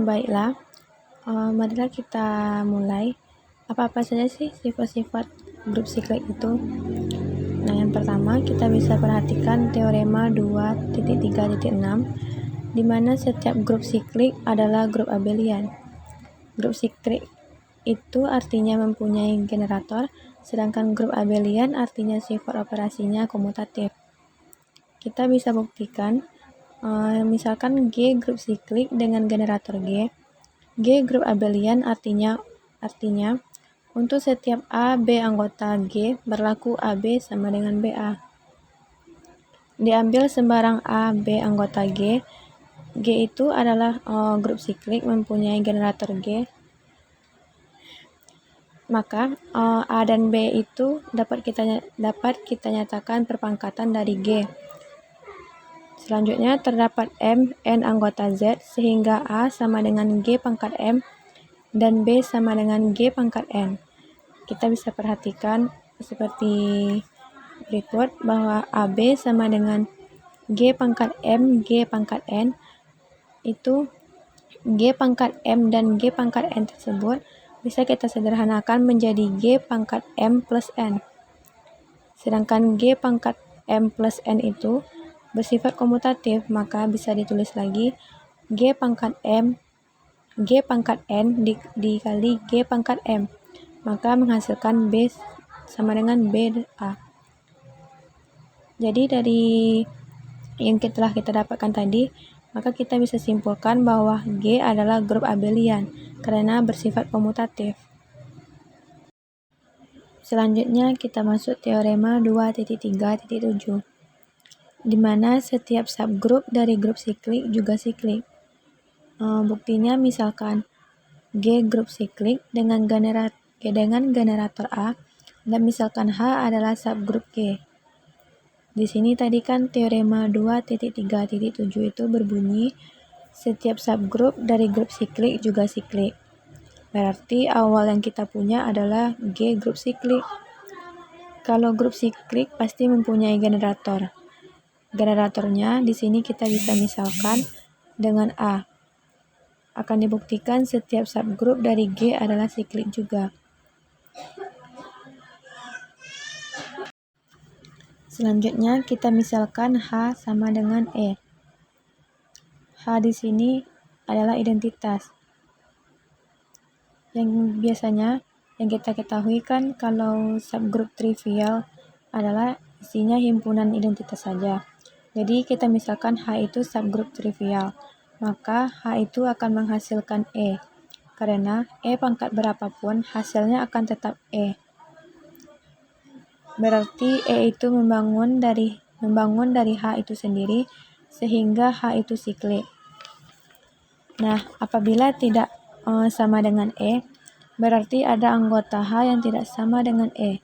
Baiklah, marilah kita mulai. Apa-apa saja sih sifat-sifat grup siklik itu? Nah, yang pertama kita bisa perhatikan teorema 2.3.6 di mana setiap grup siklik adalah grup abelian. Grup siklik itu artinya mempunyai generator, sedangkan grup abelian artinya sifat operasinya komutatif. Kita bisa buktikan, misalkan G grup siklik dengan generator G grup abelian artinya untuk setiap A, B anggota G berlaku AB sama dengan BA. Diambil sembarang A, B anggota G itu adalah grup siklik mempunyai generator G. Maka A dan B itu dapat kita nyatakan perpangkatan dari G. Selanjutnya terdapat M, N anggota Z sehingga A sama dengan G pangkat M dan B sama dengan G pangkat N. Kita bisa perhatikan seperti berikut bahwa AB sama dengan G pangkat M, G pangkat N. Itu G pangkat M dan G pangkat N tersebut bisa kita sederhanakan menjadi G pangkat M plus N. Sedangkan G pangkat M plus N itu bersifat komutatif, maka bisa ditulis lagi G pangkat M, G pangkat N dikali G pangkat M. Maka menghasilkan B sama dengan BA. Jadi dari yang telah kita dapatkan tadi, maka kita bisa simpulkan bahwa G adalah grup abelian karena bersifat komutatif. Selanjutnya kita masuk teorema 2.3.7 di mana setiap subgrup dari grup siklik juga siklik. Buktinya misalkan G grup siklik dengan generator A dan misalkan H adalah subgrup G. Di sini tadi kan teorema 2.3.7 itu berbunyi setiap subgrup dari grup siklik juga siklik. Berarti awal yang kita punya adalah G grup siklik. Kalau grup siklik pasti mempunyai generator. Generatornya di sini kita bisa misalkan dengan A. Akan dibuktikan setiap subgrup dari G adalah siklik juga. Selanjutnya kita misalkan H sama dengan E. H di sini adalah identitas. Yang biasanya yang kita ketahui kan kalau subgrup trivial adalah isinya himpunan identitas saja. Jadi kita misalkan H itu subgrup trivial, maka H itu akan menghasilkan E. Karena E pangkat berapapun hasilnya akan tetap E. Berarti E itu membangun dari H itu sendiri sehingga H itu siklik. Nah, apabila tidak sama dengan E, berarti ada anggota H yang tidak sama dengan E.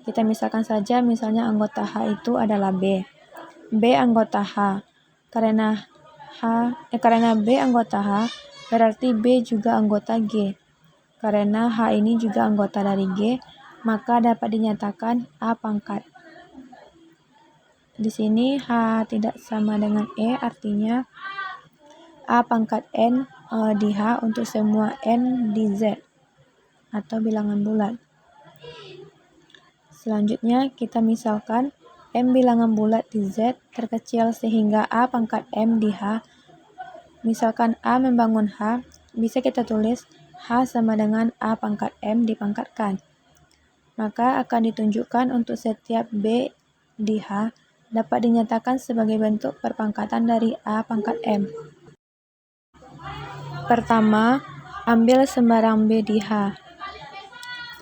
Kita misalkan saja misalnya anggota H itu adalah B. B anggota H. Karena B anggota H, berarti B juga anggota G. Karena H ini juga anggota dari G, maka dapat dinyatakan A pangkat. Di sini H tidak sama dengan E, artinya A pangkat N di H untuk semua N di Z atau bilangan bulat. Selanjutnya kita misalkan M bilangan bulat di Z terkecil sehingga A pangkat M di H. Misalkan A membangun H, bisa kita tulis H sama dengan A pangkat M dipangkatkan. Maka akan ditunjukkan untuk setiap B di H dapat dinyatakan sebagai bentuk perpangkatan dari A pangkat M. Pertama, ambil sembarang B di H.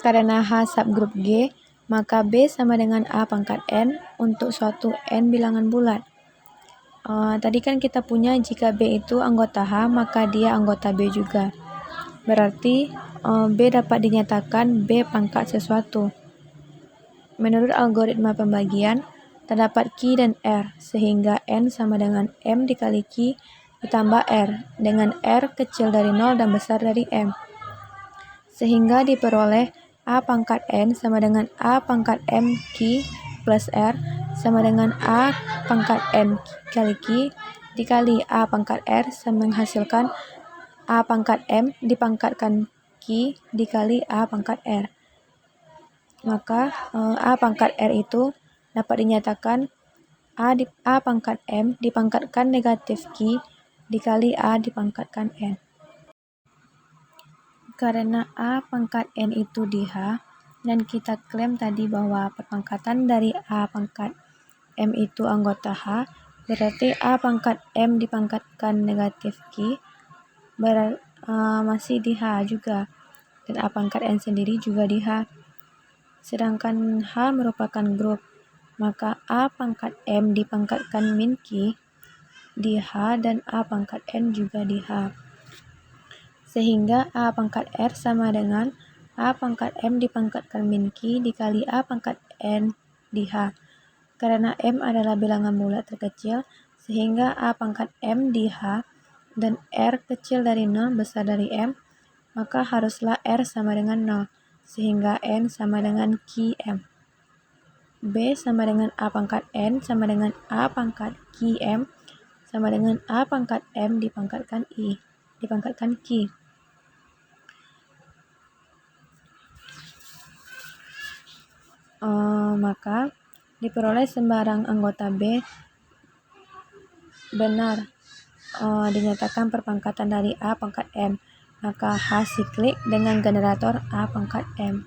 Karena H subgrup G, maka B sama dengan A pangkat N untuk suatu N bilangan bulat. Tadi kan kita punya jika B itu anggota H, maka dia anggota B juga. Berarti B dapat dinyatakan B pangkat sesuatu. Menurut algoritma pembagian, terdapat Q dan R, sehingga N sama dengan M dikali Q ditambah R, dengan R kecil dari 0 dan besar dari M. Sehingga diperoleh A pangkat N sama dengan A pangkat M Q plus R sama dengan A pangkat M kali Q dikali A pangkat R sama menghasilkan A pangkat M dipangkatkan Q dikali A pangkat R. Maka A pangkat R itu dapat dinyatakan A pangkat M dipangkatkan negatif Q dikali A dipangkatkan N. Karena A pangkat N itu di H, dan kita klaim tadi bahwa perpangkatan dari A pangkat M itu anggota H, berarti A pangkat M dipangkatkan negatif Q masih di H juga, dan A pangkat N sendiri juga di H. Sedangkan H merupakan grup, maka A pangkat M dipangkatkan min Q di H dan A pangkat N juga di H. Sehingga A pangkat R sama dengan A pangkat M dipangkatkan min Q dikali A pangkat N di H. Karena M adalah bilangan bulat terkecil, sehingga A pangkat M di H dan R kecil dari 0 besar dari M, maka haruslah R sama dengan 0, sehingga N sama dengan QM. B sama dengan A pangkat N sama dengan A pangkat QM sama dengan A pangkat M dipangkatkan Q. Maka diperoleh sembarang anggota B benar dinyatakan perpangkatan dari A pangkat M, maka H siklik dengan generator A pangkat M.